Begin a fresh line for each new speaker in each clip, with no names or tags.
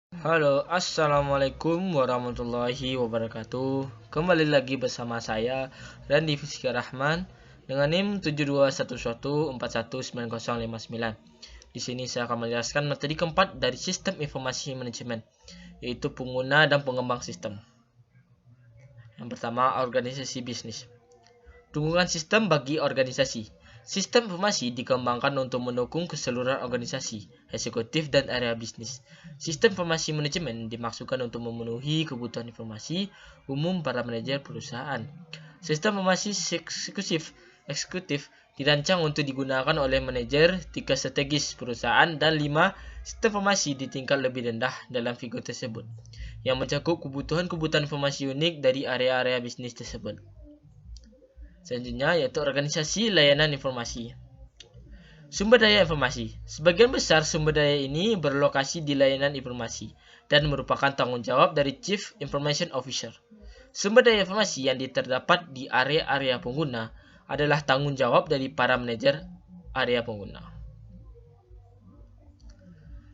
Halo, assalamualaikum warahmatullahi wabarakatuh. Kembali lagi bersama saya Randy Fisika Rahman dengan NIM 7211419059. Di sini saya akan menjelaskan materi keempat dari Sistem Informasi Manajemen, yaitu pengguna dan pengembang sistem. Yang pertama, organisasi bisnis. Dukungan sistem bagi organisasi. Sistem informasi dikembangkan untuk mendukung keseluruhan organisasi, eksekutif, dan area bisnis. Sistem informasi manajemen dimaksudkan untuk memenuhi kebutuhan informasi umum para manajer perusahaan. Sistem informasi eksekutif dirancang untuk digunakan oleh manajer 3 strategis perusahaan dan 5 sistem informasi di tingkat lebih rendah dalam figur tersebut, yang mencakup kebutuhan-kebutuhan informasi unik dari area-area bisnis tersebut. Selanjutnya yaitu organisasi layanan informasi. Sumber daya informasi. Sebagian besar sumber daya ini berlokasi di layanan informasi dan merupakan tanggung jawab dari Chief Information Officer. Sumber daya informasi yang terdapat di area-area pengguna adalah tanggung jawab dari para manajer area pengguna.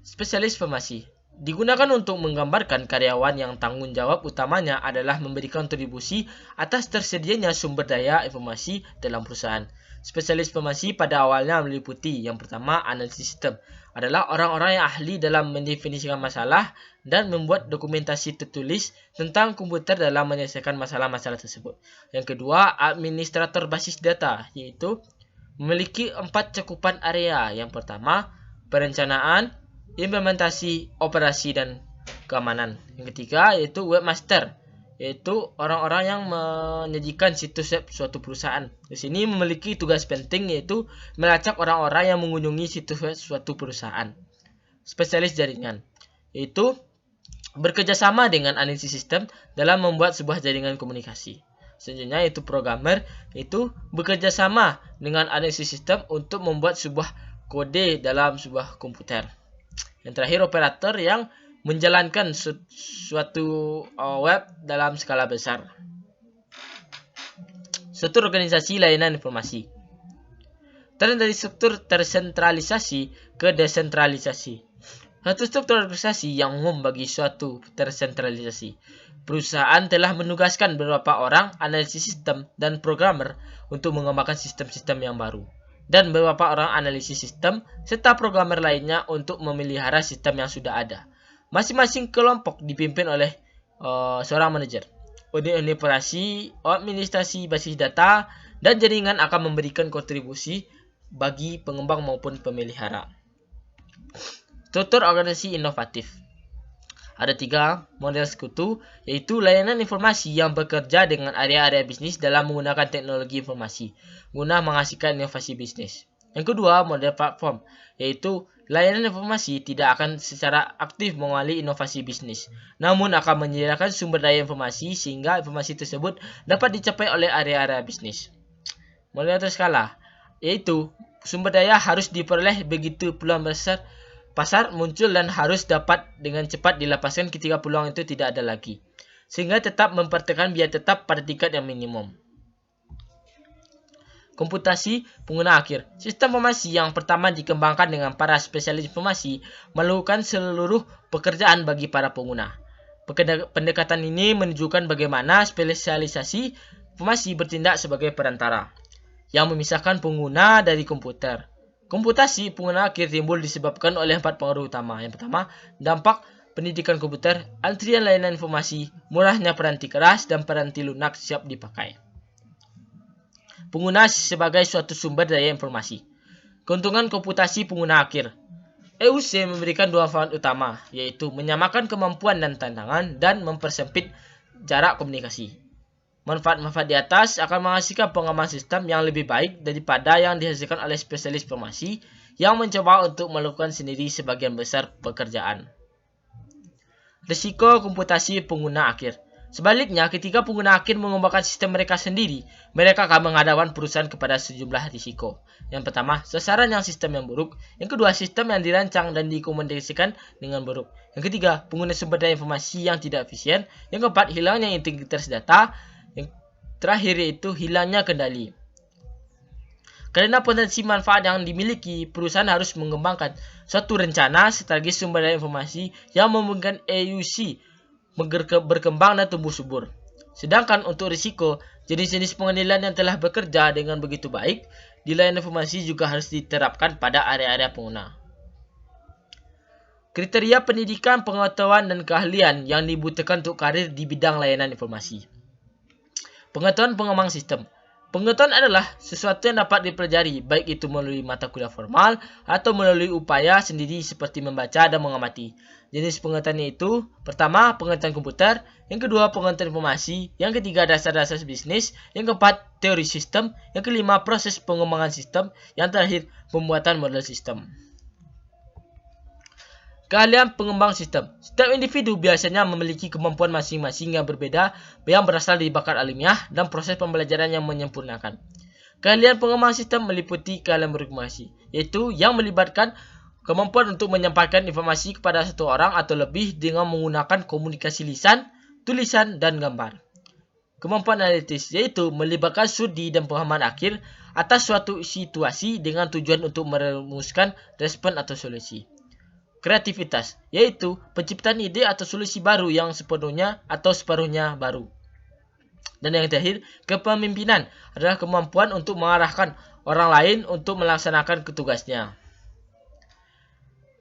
Spesialis informasi digunakan untuk menggambarkan karyawan yang tanggung jawab utamanya adalah memberikan kontribusi atas tersedianya sumber daya informasi dalam perusahaan. Spesialis informasi pada awalnya meliputi yang pertama, analisis sistem adalah orang-orang yang ahli dalam mendefinisikan masalah dan membuat dokumentasi tertulis tentang komputer dalam menyelesaikan masalah-masalah tersebut. Yang kedua, administrator basis data, yaitu memiliki 4 cakupan area. Yang pertama, perencanaan, implementasi, operasi, dan keamanan. Yang ketiga yaitu webmaster, yaitu orang-orang yang menyajikan situs web suatu perusahaan. Di sini memiliki tugas penting yaitu melacak orang-orang yang mengunjungi situs web suatu perusahaan. Spesialis jaringan, yaitu bekerjasama dengan analisis sistem dalam membuat sebuah jaringan komunikasi. Selanjutnya yaitu programmer, yaitu bekerjasama dengan analisis sistem untuk membuat sebuah kode dalam sebuah komputer. Yang terakhir, operator yang menjalankan suatu web dalam skala besar. Struktur organisasi layanan informasi. Tren dari struktur tersentralisasi ke desentralisasi. Satu struktur organisasi yang umum bagi suatu tersentralisasi. Perusahaan telah menugaskan beberapa orang analisis sistem dan programmer untuk mengembangkan sistem-sistem yang baru, dan beberapa orang analisis sistem serta programmer lainnya untuk memelihara sistem yang sudah ada. Masing-masing kelompok dipimpin oleh seorang manajer. Unit operasi, administrasi basis data, dan jaringan akan memberikan kontribusi bagi pengembang maupun pemelihara. Struktur organisasi inovatif. Ada 3 model sekutu, yaitu layanan informasi yang bekerja dengan area-area bisnis dalam menggunakan teknologi informasi guna menghasilkan inovasi bisnis. Yang kedua, model platform, yaitu layanan informasi tidak akan secara aktif mengawali inovasi bisnis, namun akan menyediakan sumber daya informasi sehingga informasi tersebut dapat dicapai oleh area-area bisnis. Model terskala, yaitu sumber daya harus diperoleh begitu peluang besar pasar muncul dan harus dapat dengan cepat dilepaskan ketika peluang itu tidak ada lagi, sehingga tetap mempertahankan biaya tetap pada tingkat yang minimum. Komputasi pengguna akhir. Sistem informasi yang pertama dikembangkan dengan para spesialis informasi melakukan seluruh pekerjaan bagi para pengguna. Pendekatan ini menunjukkan bagaimana spesialisasi informasi bertindak sebagai perantara yang memisahkan pengguna dari komputer. Komputasi pengguna akhir timbul disebabkan oleh 4 pengaruh utama. Yang pertama, dampak pendidikan komputer, antrian layanan informasi, murahnya peranti keras, dan peranti lunak siap dipakai. Pengguna sebagai suatu sumber daya informasi. Keuntungan komputasi pengguna akhir. EUC memberikan 2 manfaat utama, yaitu menyamakan kemampuan dan tantangan dan mempersempit jarak komunikasi. Manfaat-manfaat di atas akan menghasilkan pengembangan sistem yang lebih baik daripada yang dihasilkan oleh spesialis informasi yang mencoba untuk melakukan sendiri sebagian besar pekerjaan. Risiko komputasi pengguna akhir. Sebaliknya, ketika pengguna akhir mengembangkan sistem mereka sendiri, mereka akan menghadapkan perusahaan kepada sejumlah risiko. Yang pertama, sasaran yang sistem yang buruk. Yang kedua, sistem yang dirancang dan dikomunikasikan dengan buruk. Yang ketiga, pengguna sumber daya informasi yang tidak efisien. Yang keempat, hilangnya integritas data. Yang terakhir yaitu hilangnya kendali. Karena potensi manfaat yang dimiliki, perusahaan harus mengembangkan suatu rencana strategi sumber daya informasi yang memungkinkan EUC berkembang dan tumbuh subur. Sedangkan untuk risiko, jenis-jenis pengadilan yang telah bekerja dengan begitu baik di layanan informasi juga harus diterapkan pada area-area pengguna. Kriteria pendidikan, pengetahuan, dan keahlian yang dibutuhkan untuk karir di bidang layanan informasi. Pengetahuan pengembang sistem. Pengetahuan adalah sesuatu yang dapat dipelajari, baik itu melalui mata kuliah formal atau melalui upaya sendiri seperti membaca dan mengamati. Jenis pengetahuan itu, pertama, pengetahuan komputer, yang kedua, pengetahuan informasi, yang ketiga, dasar-dasar bisnis, yang keempat, teori sistem, yang kelima, proses pengembangan sistem, yang terakhir, pembuatan model sistem. Keahlian pengembang sistem. Setiap individu biasanya memiliki kemampuan masing-masing yang berbeda yang berasal dari bakat alamiah dan proses pembelajaran yang menyempurnakan. Keahlian pengembang sistem meliputi keahlian berkomunikasi, yaitu yang melibatkan kemampuan untuk menyampaikan informasi kepada satu orang atau lebih dengan menggunakan komunikasi lisan, tulisan, dan gambar. Kemampuan analitis, yaitu melibatkan studi dan pemahaman akhir atas suatu situasi dengan tujuan untuk merumuskan respon atau solusi. Kreativitas, yaitu penciptaan ide atau solusi baru yang sepenuhnya atau separuhnya baru. Dan yang terakhir, kepemimpinan adalah kemampuan untuk mengarahkan orang lain untuk melaksanakan tugasnya.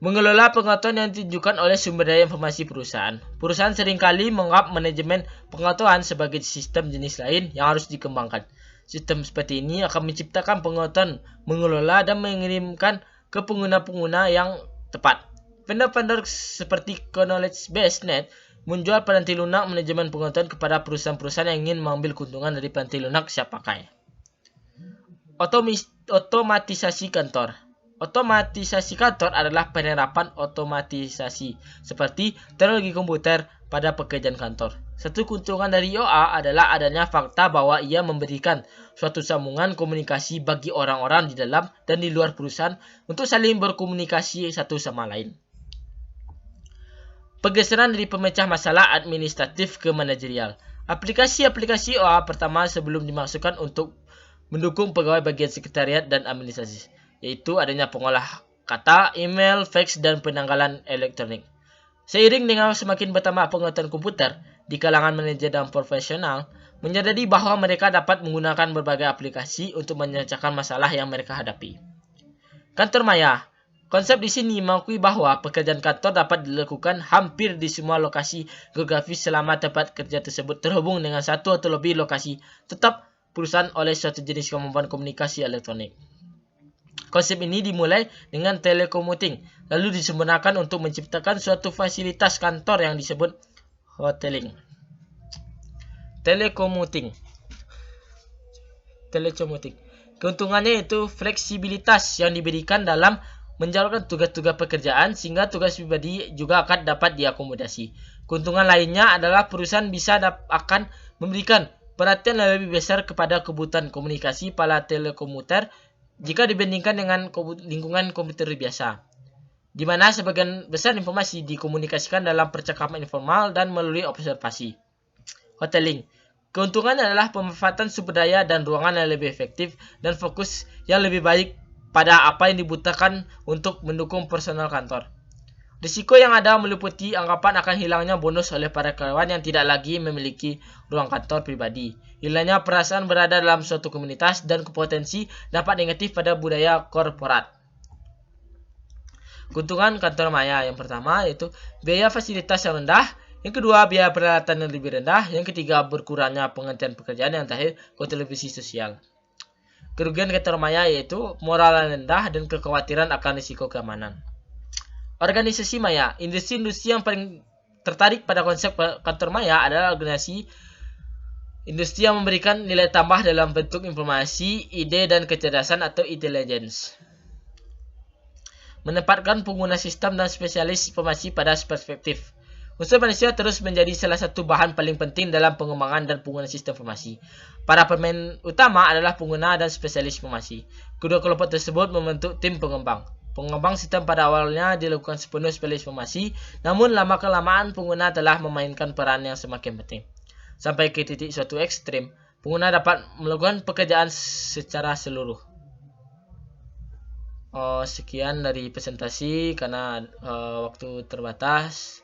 Mengelola pengetahuan yang ditunjukkan oleh sumber daya informasi perusahaan. Perusahaan seringkali menganggap manajemen pengetahuan sebagai sistem jenis lain yang harus dikembangkan. Sistem seperti ini akan menciptakan pengetahuan, mengelola, dan mengirimkan ke pengguna-pengguna yang tepat. Vendor-vendor seperti Knowledge-Based-Net menjual peranti lunak manajemen pengetahuan kepada perusahaan-perusahaan yang ingin mengambil keuntungan dari peranti lunak siap pakai. Otomatisasi kantor. Otomatisasi kantor adalah penerapan otomatisasi seperti teknologi komputer pada pekerjaan kantor. Satu keuntungan dari OA adalah adanya fakta bahwa ia memberikan suatu sambungan komunikasi bagi orang-orang di dalam dan di luar perusahaan untuk saling berkomunikasi satu sama lain. Pergeseran dari pemecah masalah administratif ke manajerial. Aplikasi-aplikasi OA pertama sebelum dimaksudkan untuk mendukung pegawai bagian sekretariat dan administrasi, yaitu adanya pengolah kata, email, fax, dan penanggalan elektronik. Seiring dengan semakin bertambah pengetahuan komputer di kalangan manajer dan profesional, menyadari bahwa mereka dapat menggunakan berbagai aplikasi untuk menyelesaikan masalah yang mereka hadapi. Kantor maya. Konsep di sini mengakui bahwa pekerjaan kantor dapat dilakukan hampir di semua lokasi geografis selama tempat kerja tersebut terhubung dengan satu atau lebih lokasi tetap perusahaan oleh suatu jenis kemampuan komunikasi elektronik. Konsep ini dimulai dengan telecommuting, lalu disempurnakan untuk menciptakan suatu fasilitas kantor yang disebut hoteling. Telecommuting. Keuntungannya yaitu fleksibilitas yang diberikan dalam menjalankan tugas-tugas pekerjaan sehingga tugas pribadi juga akan dapat diakomodasi. Keuntungan lainnya adalah perusahaan akan memberikan perhatian lebih besar kepada kebutuhan komunikasi para telekomuter jika dibandingkan dengan lingkungan komputer biasa, di mana sebagian besar informasi dikomunikasikan dalam percakapan informal dan melalui observasi. Hoteling. Keuntungannya adalah pemanfaatan sumber daya dan ruangan yang lebih efektif dan fokus yang lebih baik pada apa yang dibutuhkan untuk mendukung personal kantor. Risiko yang ada meliputi anggapan akan hilangnya bonus oleh para karyawan yang tidak lagi memiliki ruang kantor pribadi, hilangnya perasaan berada dalam suatu komunitas, dan potensi dampak negatif pada budaya korporat. Keuntungan kantor maya yang pertama yaitu biaya fasilitas yang rendah, yang kedua biaya peralatan yang lebih rendah, yang ketiga berkurangnya penghentian pekerjaan, yang terakhir kontribusi sosial. Kerugian kantor maya yaitu moral yang rendah dan kekhawatiran akan risiko keamanan. Organisasi maya. Industri-industri yang paling tertarik pada konsep kantor maya adalah organisasi industri yang memberikan nilai tambah dalam bentuk informasi, ide, dan kecerdasan atau intelligence. Menempatkan pengguna sistem dan spesialis informasi pada perspektif. Unsur manusia terus menjadi salah satu bahan paling penting dalam pengembangan dan penggunaan sistem informasi. Para pemain utama adalah pengguna dan spesialis informasi. Kedua kelompok tersebut membentuk tim pengembang. Pengembang sistem pada awalnya dilakukan sepenuh spesialis informasi, namun lama-kelamaan pengguna telah memainkan peran yang semakin penting. Sampai ke titik suatu ekstrim, pengguna dapat melakukan pekerjaan secara seluruh. Sekian dari presentasi karena waktu terbatas.